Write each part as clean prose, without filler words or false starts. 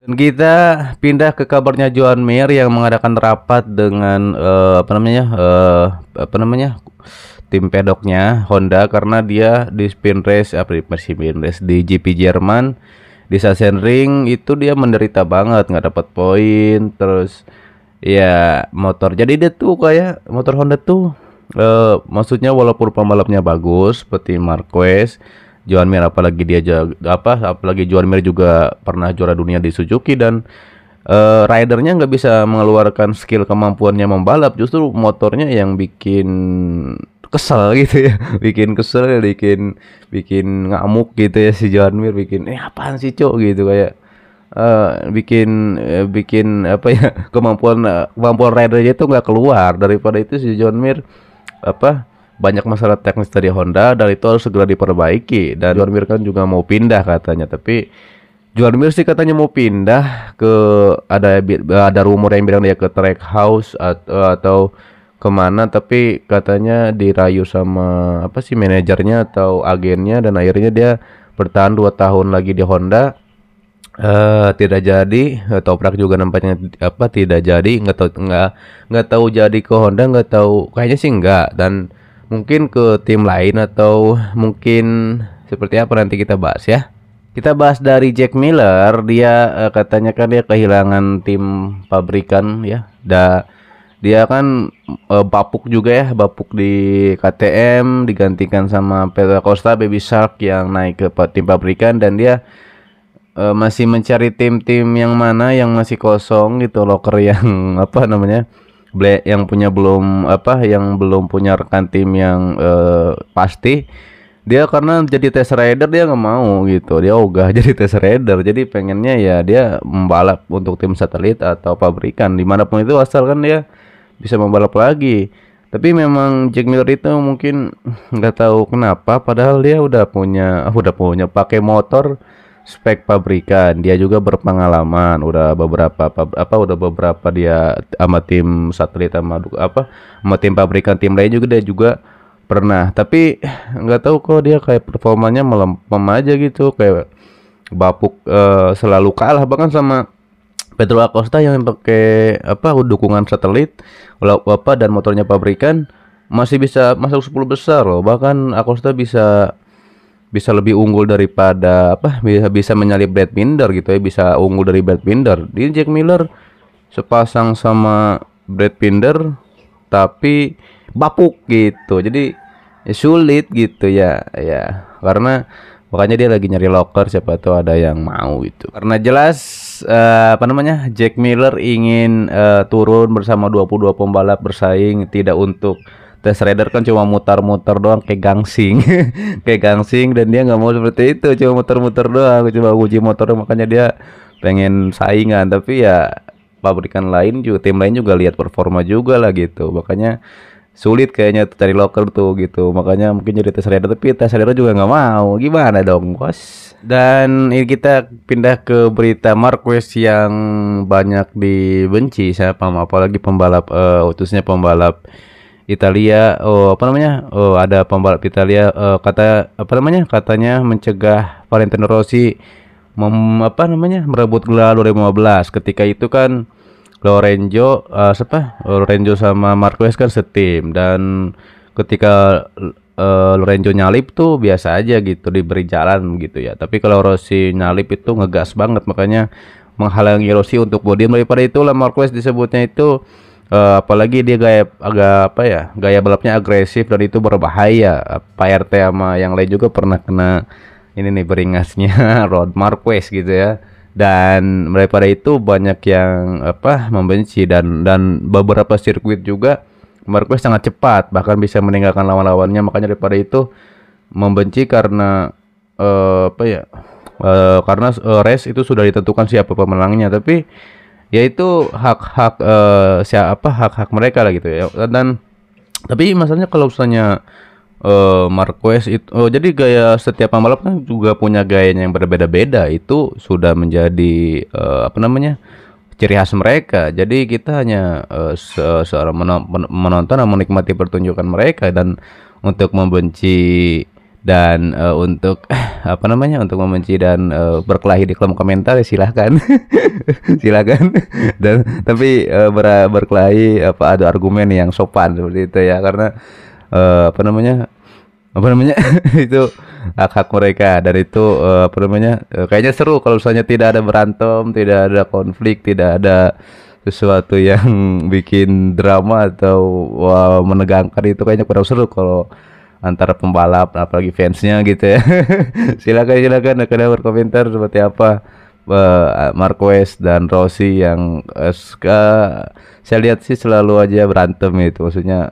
Dan kita pindah ke kabarnya Joan Mir yang mengadakan rapat dengan apa namanya tim pedoknya Honda karena dia di spin race di GP Jerman di Sachsenring itu dia menderita banget nggak dapat poin terus ya motor jadi dia tuh kayak motor Honda tuh maksudnya walaupun pembalapnya bagus seperti Marquez Joan Mir apalagi apalagi Joan Mir juga pernah juara dunia di Suzuki dan ridernya nggak bisa mengeluarkan skill kemampuannya membalap justru motornya yang bikin kesel gitu ya bikin kesel bikin bikin ngamuk gitu ya si Joan Mir bikin apaan sih cok gitu kayak bikin apa ya kemampuan ridernya itu nggak keluar daripada itu si John Mir apa banyak masalah teknis dari Honda dan itu harus segera diperbaiki dan John Mir kan juga mau pindah katanya tapi John Mir sih katanya mau pindah ke ada rumor yang bilang dia ke Trackhouse atau kemana tapi katanya dirayu sama apa sih manajernya atau agennya dan akhirnya dia bertahan 2 tahun lagi di Honda. Tidak jadi, Toprak juga nampaknya apa tidak jadi, nggak tahu jadi ke Honda, nggak tahu kayaknya sih nggak dan mungkin ke tim lain atau mungkin seperti apa nanti kita bahas ya. Kita bahas dari Jack Miller, dia katanya kan dia kehilangan tim pabrikan ya. Dia kan bapuk juga ya, bapuk di KTM digantikan sama Pedro Acosta Baby Shark yang naik ke tim pabrikan dan dia masih mencari tim-tim yang mana yang masih kosong gitu loker yang apa namanya yang punya yang belum punya rekan tim yang pasti dia karena jadi test rider dia nggak mau gitu dia ogah jadi test rider jadi pengennya ya dia membalap untuk tim satelit atau pabrikan dimanapun itu asal kan dia bisa membalap lagi tapi memang Jack Miller itu mungkin nggak tahu kenapa padahal dia udah punya pakai motor spek pabrikan dia juga berpengalaman udah beberapa dia sama tim satelit sama tim pabrikan tim lain juga dia juga pernah tapi nggak tahu kok dia kayak performanya melempem aja gitu kayak bapuk selalu kalah bahkan sama Pedro Acosta yang pakai dukungan satelit dan motornya pabrikan masih bisa masuk 10 besar loh bahkan Acosta bisa lebih unggul daripada bisa menyalip Brad Binder gitu ya bisa unggul dari Brad Binder di Jack Miller sepasang sama Brad Binder tapi bapuk gitu jadi sulit gitu ya karena makanya dia lagi nyari loker siapa tahu ada yang mau gitu karena jelas Jack Miller ingin turun bersama 22 pembalap bersaing tidak untuk Test Rider kan cuma mutar-mutar doang kayak gangsing kayak gangsing dan dia nggak mau seperti itu cuma muter-muter doang coba uji motor makanya dia pengen saingan tapi ya pabrikan lain juga tim lain juga lihat performa juga lah gitu makanya sulit kayaknya cari loker tuh gitu makanya mungkin jadi Test Rider tapi Test Rider juga nggak mau gimana dong bos dan ini kita pindah ke berita Marquez yang banyak dibenci siapa apalagi pembalap khususnya pembalap Italia ada pembalap Italia katanya mencegah Valentino Rossi merebut gelar 2015 ketika itu kan Lorenzo sama Marquez kan setim dan ketika Lorenzo nyalip tuh biasa aja gitu diberi jalan gitu ya tapi kalau Rossi nyalip itu ngegas banget makanya menghalangi Rossi untuk podium daripada itulah Marquez disebutnya itu apalagi dia gaya balapnya agresif dan itu berbahaya Pak RT sama yang lain juga pernah kena ini nih beringasnya Road Marquez gitu ya dan daripada itu banyak yang membenci dan beberapa sirkuit juga Marquez sangat cepat bahkan bisa meninggalkan lawan-lawannya makanya daripada itu membenci karena race itu sudah ditentukan siapa pemenangnya tapi yaitu hak mereka lah gitu ya dan tapi masalahnya kalau misalnya Marquez itu jadi gaya setiap pembalap kan juga punya gayanya yang berbeda-beda itu sudah menjadi ciri khas mereka jadi kita hanya seorang menonton dan menikmati pertunjukan mereka dan untuk membenci Dan untuk apa namanya, untuk membenci dan berkelahi di kolom komentar ya silahkan. Silakan. Dan tapi berkelahi apa ada argumen yang sopan seperti itu ya, karena apa namanya itu hak-hak mereka, dan itu apa namanya kayaknya seru kalau misalnya tidak ada berantem, tidak ada konflik, tidak ada sesuatu yang bikin drama atau wah, menegangkan. Itu kayaknya kurang seru kalau antara pembalap apalagi fansnya gitu ya. Silakan kalian berkomentar seperti apa Marquez dan Rossi yang saya lihat sih selalu aja berantem itu, maksudnya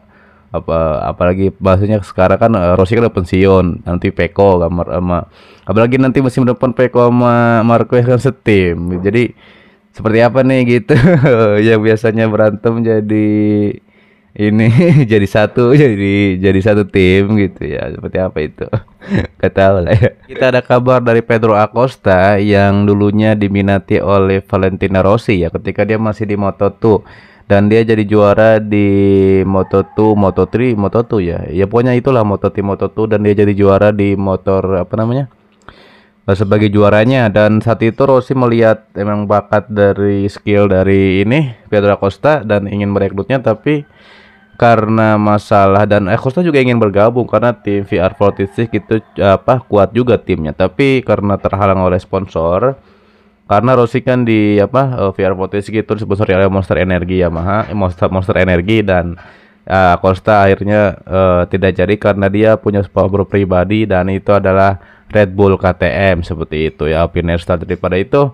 apalagi maksudnya sekarang kan Rossi kan udah pensiun, nanti Peko sama apalagi nanti musim depan Peko sama Marquez kan setim, jadi seperti apa nih gitu. Yang biasanya berantem jadi ini jadi satu tim gitu ya, seperti apa itu. Gak tahu lah ya. Kita ada kabar dari Pedro Acosta yang dulunya diminati oleh Valentino Rossi ya ketika dia masih di Moto2, dan dia jadi juara di Moto2, Moto3, Moto2 ya pokoknya itulah Moto3, Moto2, dan dia jadi juara di motor apa namanya sebagai juaranya. Dan saat itu Rossi melihat emang bakat dari skill dari ini Pedro Acosta dan ingin merekrutnya, tapi karena masalah, dan Acosta juga ingin bergabung karena tim VR46 itu kuat juga timnya, tapi karena terhalang oleh sponsor, karena Rossi kan di VR46 itu disponsori oleh Monster Energy Yamaha, Monster Energy, dan Acosta akhirnya tidak jadi karena dia punya sponsor pribadi, dan itu adalah Red Bull KTM seperti itu ya. Opinion start daripada itu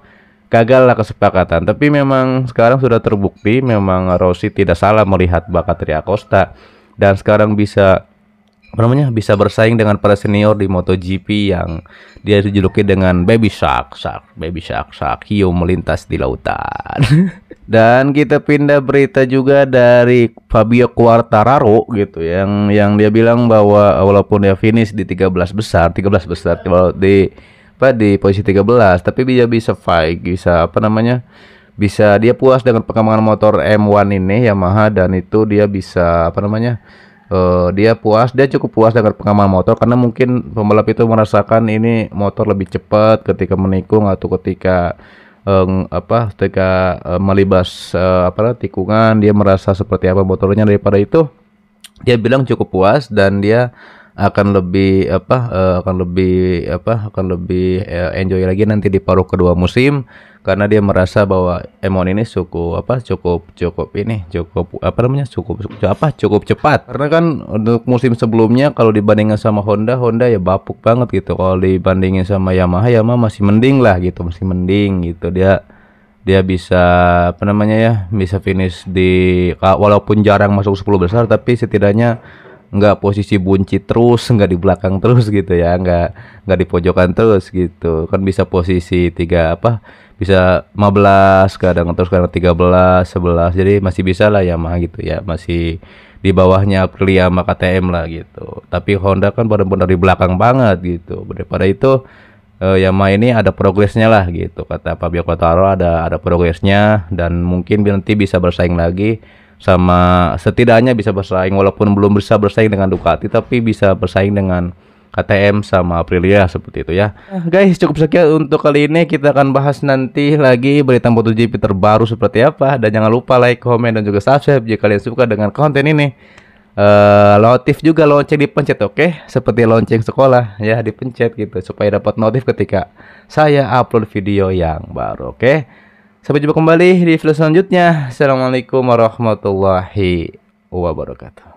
gagal lah kesepakatan. Tapi memang sekarang sudah terbukti memang Rossi tidak salah melihat bakat dari Acosta, dan sekarang bisa bisa bersaing dengan para senior di MotoGP yang dia dijuluki dengan Baby Shark, hiu melintas di lautan. Dan kita pindah berita juga dari Fabio Quartararo gitu, yang dia bilang bahwa walaupun dia finish di 13 besar di posisi 13, tapi dia bisa fight, bisa dia puas dengan pengembangan motor M1 ini Yamaha, dan itu dia bisa dia cukup puas dengan pengembangan motor, karena mungkin pembalap itu merasakan ini motor lebih cepat ketika menikung atau ketika melibas tikungan, dia merasa seperti apa motornya. Daripada itu dia bilang cukup puas, dan dia akan lebih enjoy lagi nanti di paruh kedua musim, karena dia merasa bahwa M1 ini cukup cepat. Karena kan untuk musim sebelumnya kalau dibandingkan sama Honda ya bapuk banget gitu. Kalau dibandingin sama Yamaha masih mending lah gitu, dia bisa bisa finish di, walaupun jarang masuk 10 besar, tapi setidaknya nggak posisi buncit terus, nggak di belakang terus gitu ya, nggak di pojokan terus gitu kan, bisa posisi bisa 15 kadang 13, 11, jadi masih bisa lah Yamaha gitu ya, masih di bawahnya Aprilia sama KTM lah gitu. Tapi Honda kan benar-benar di belakang banget gitu. Daripada itu Yamaha ini ada progresnya lah gitu, kata Fabio Quartararo, ada progresnya, dan mungkin nanti bisa bersaing lagi sama, setidaknya bisa bersaing, walaupun belum bisa bersaing dengan Ducati, tapi bisa bersaing dengan KTM sama Aprilia seperti itu ya. Guys, cukup sekian untuk kali ini. Kita akan bahas nanti lagi berita MotoGP terbaru seperti apa, dan jangan lupa like, komen, dan juga subscribe jika kalian suka dengan konten ini. Notif juga lonceng dipencet, oke? Seperti lonceng sekolah ya, dipencet gitu supaya dapat notif ketika saya upload video yang baru, oke? Sampai jumpa kembali di video selanjutnya. Assalamualaikum warahmatullahi wabarakatuh.